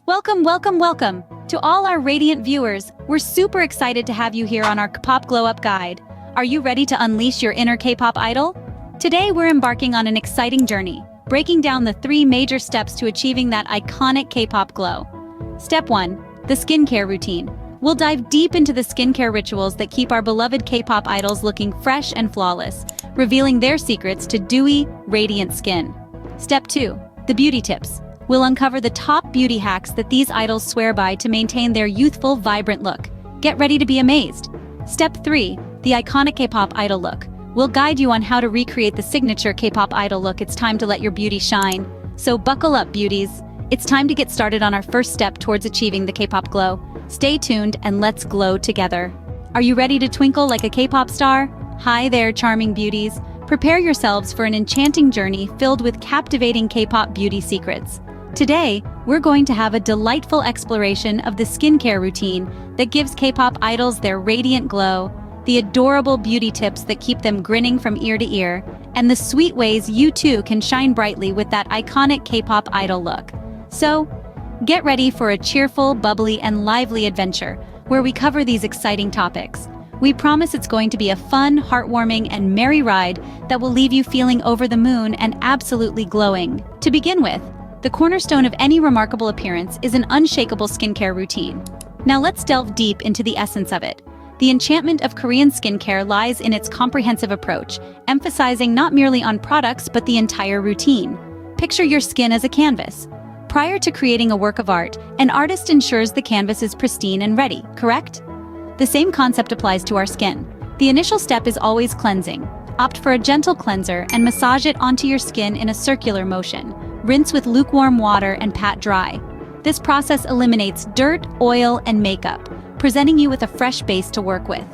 Welcome, welcome, welcome! To all our radiant viewers, we're super excited to have you here on our Kpop Glow Up Guide. Are you ready to unleash your inner K-pop idol? Today we're embarking on an exciting journey, breaking down the 3 major steps to achieving that iconic K-pop glow. Step 1. The skincare routine. We'll dive deep into the skincare rituals that keep our beloved K-pop idols looking fresh and flawless, revealing their secrets to dewy, radiant skin. Step 2. The beauty tips. We'll uncover the top beauty hacks that these idols swear by to maintain their youthful, vibrant look. Get ready to be amazed. Step 3. The iconic K-pop idol look. We'll guide you on how to recreate the signature K-pop idol look. It's time to let your beauty shine. So buckle up, beauties. It's time to get started on our first step towards achieving the K-pop glow. Stay tuned and let's glow together. Are you ready to twinkle like a K-pop star? Hi there, charming beauties. Prepare yourselves for an enchanting journey filled with captivating K-pop beauty secrets. Today, we're going to have a delightful exploration of the skincare routine that gives K-pop idols their radiant glow, the adorable beauty tips that keep them grinning from ear to ear, and the sweet ways you too can shine brightly with that iconic K-pop idol look. So, get ready for a cheerful, bubbly, and lively adventure where we cover these exciting topics. We promise it's going to be a fun, heartwarming, and merry ride that will leave you feeling over the moon and absolutely glowing. To begin with, the cornerstone of any remarkable appearance is an unshakable skincare routine. Now let's delve deep into the essence of it. The enchantment of Korean skincare lies in its comprehensive approach, emphasizing not merely on products but the entire routine. Picture your skin as a canvas. Prior to creating a work of art, an artist ensures the canvas is pristine and ready, correct? The same concept applies to our skin. The initial step is always cleansing. Opt for a gentle cleanser and massage it onto your skin in a circular motion. Rinse with lukewarm water and pat dry. This process eliminates dirt, oil, and makeup, presenting you with a fresh base to work with.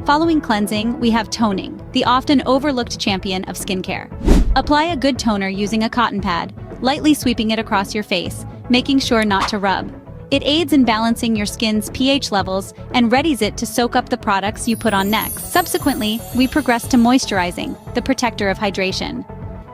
Following cleansing, we have toning, the often overlooked champion of skincare. Apply a good toner using a cotton pad, lightly sweeping it across your face, making sure not to rub. It aids in balancing your skin's pH levels and readies it to soak up the products you put on next. Subsequently, we progress to moisturizing, the protector of hydration.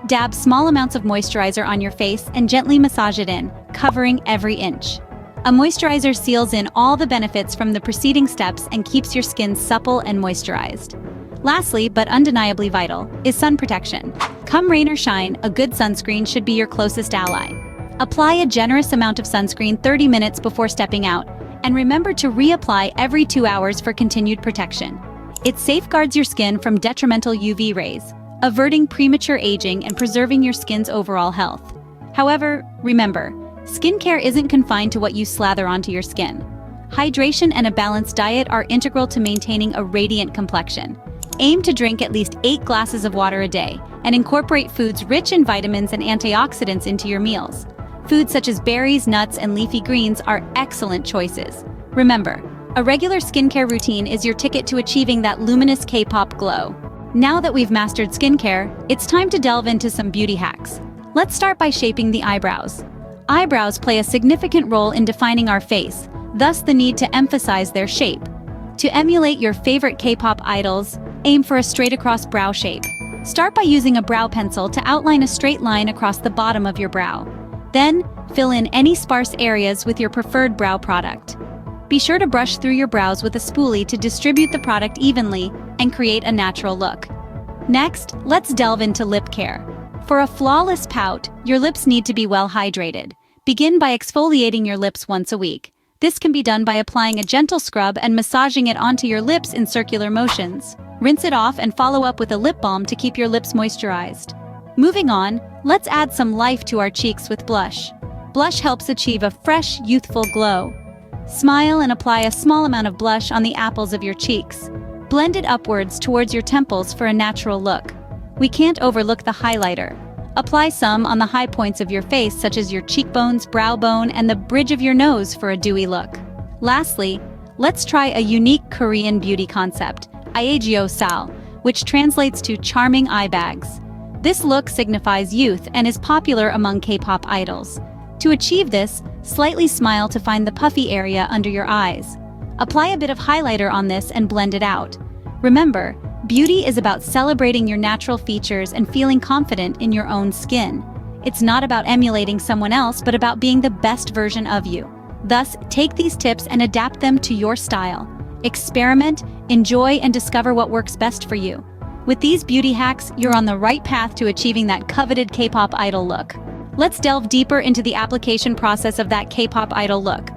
Dab small amounts of moisturizer on your face and gently massage it in, covering every inch. A moisturizer seals in all the benefits from the preceding steps and keeps your skin supple and moisturized. Lastly, but undeniably vital, is sun protection. Come rain or shine, a good sunscreen should be your closest ally. Apply a generous amount of sunscreen 30 minutes before stepping out, and remember to reapply every 2 hours for continued protection. It safeguards your skin from detrimental UV rays, averting premature aging and preserving your skin's overall health. However, remember, skincare isn't confined to what you slather onto your skin. Hydration and a balanced diet are integral to maintaining a radiant complexion. Aim to drink at least 8 glasses of water a day and incorporate foods rich in vitamins and antioxidants into your meals. Foods such as berries, nuts, and leafy greens are excellent choices. Remember, a regular skincare routine is your ticket to achieving that luminous K-pop glow. Now that we've mastered skincare, it's time to delve into some beauty hacks. Let's start by shaping the eyebrows. Eyebrows play a significant role in defining our face, thus the need to emphasize their shape. To emulate your favorite K-pop idols, aim for a straight-across brow shape. Start by using a brow pencil to outline a straight line across the bottom of your brow. Then, fill in any sparse areas with your preferred brow product. Be sure to brush through your brows with a spoolie to distribute the product evenly and create a natural look. Next, let's delve into lip care. For a flawless pout, your lips need to be well hydrated. Begin by exfoliating your lips once a week. This can be done by applying a gentle scrub and massaging it onto your lips in circular motions. Rinse it off and follow up with a lip balm to keep your lips moisturized. Moving on, let's add some life to our cheeks with blush. Blush helps achieve a fresh, youthful glow. Smile and apply a small amount of blush on the apples of your cheeks. Blend it upwards towards your temples for a natural look. We can't overlook the highlighter. Apply some on the high points of your face, such as your cheekbones, brow bone, and the bridge of your nose for a dewy look. Lastly, let's try a unique Korean beauty concept, eyeliner, which translates to charming eye bags. This look signifies youth and is popular among K-pop idols. To achieve this, slightly smile to find the puffy area under your eyes. Apply a bit of highlighter on this and blend it out. Remember, beauty is about celebrating your natural features and feeling confident in your own skin. It's not about emulating someone else, but about being the best version of you. Thus, take these tips and adapt them to your style. Experiment, enjoy, and discover what works best for you. With these beauty hacks, you're on the right path to achieving that coveted K-pop idol look. Let's delve deeper into the application process of that K-pop idol look.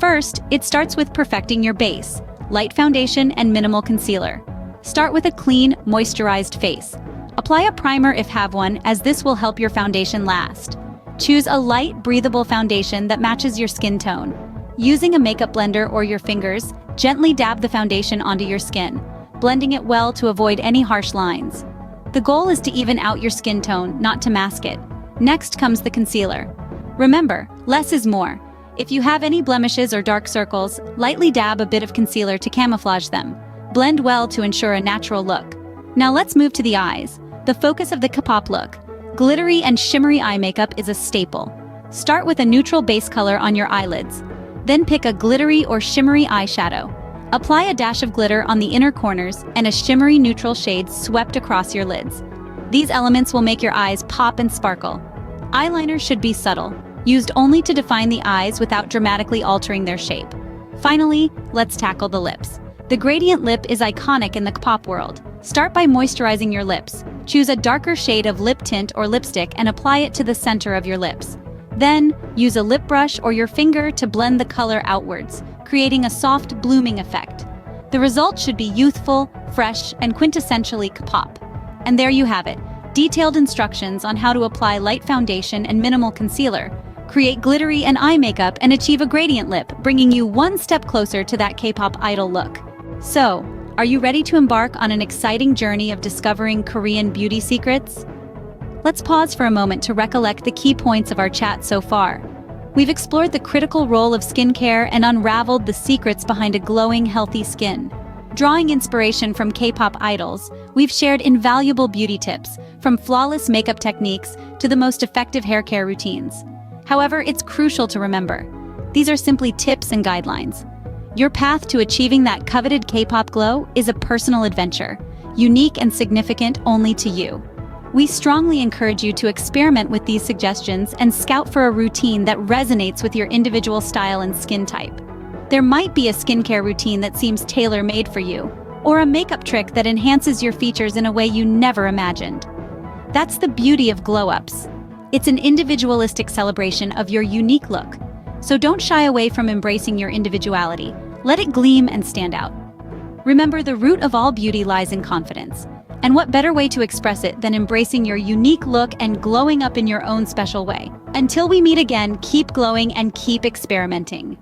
First, it starts with perfecting your base, light foundation and minimal concealer. Start with a clean, moisturized face. Apply a primer if have one, as this will help your foundation last. Choose a light, breathable foundation that matches your skin tone. Using a makeup blender or your fingers, gently dab the foundation onto your skin, blending it well to avoid any harsh lines. The goal is to even out your skin tone, not to mask it. Next comes the concealer. Remember, less is more. If you have any blemishes or dark circles, lightly dab a bit of concealer to camouflage them. Blend well to ensure a natural look. Now let's move to the eyes, the focus of the Kpop look. Glittery and shimmery eye makeup is a staple. Start with a neutral base color on your eyelids. Then pick a glittery or shimmery eyeshadow. Apply a dash of glitter on the inner corners and a shimmery neutral shade swept across your lids. These elements will make your eyes pop and sparkle. Eyeliner should be subtle, used only to define the eyes without dramatically altering their shape. Finally, let's tackle the lips. The gradient lip is iconic in the Kpop world. Start by moisturizing your lips. Choose a darker shade of lip tint or lipstick and apply it to the center of your lips. Then, use a lip brush or your finger to blend the color outwards, creating a soft, blooming effect. The result should be youthful, fresh, and quintessentially Kpop. And there you have it, detailed instructions on how to apply light foundation and minimal concealer, create glittery and eye makeup, and achieve a gradient lip, bringing you one step closer to that K-pop idol look. So, are you ready to embark on an exciting journey of discovering Korean beauty secrets? Let's pause for a moment to recollect the key points of our chat so far. We've explored the critical role of skincare and unraveled the secrets behind a glowing, healthy skin. Drawing inspiration from K-pop idols, we've shared invaluable beauty tips, from flawless makeup techniques to the most effective hair care routines. However, it's crucial to remember, these are simply tips and guidelines. Your path to achieving that coveted K-pop glow is a personal adventure, unique and significant only to you. We strongly encourage you to experiment with these suggestions and scout for a routine that resonates with your individual style and skin type. There might be a skincare routine that seems tailor-made for you, or a makeup trick that enhances your features in a way you never imagined. That's the beauty of glow-ups. It's an individualistic celebration of your unique look. So don't shy away from embracing your individuality. Let it gleam and stand out. Remember, the root of all beauty lies in confidence. And what better way to express it than embracing your unique look and glowing up in your own special way? Until we meet again, keep glowing and keep experimenting.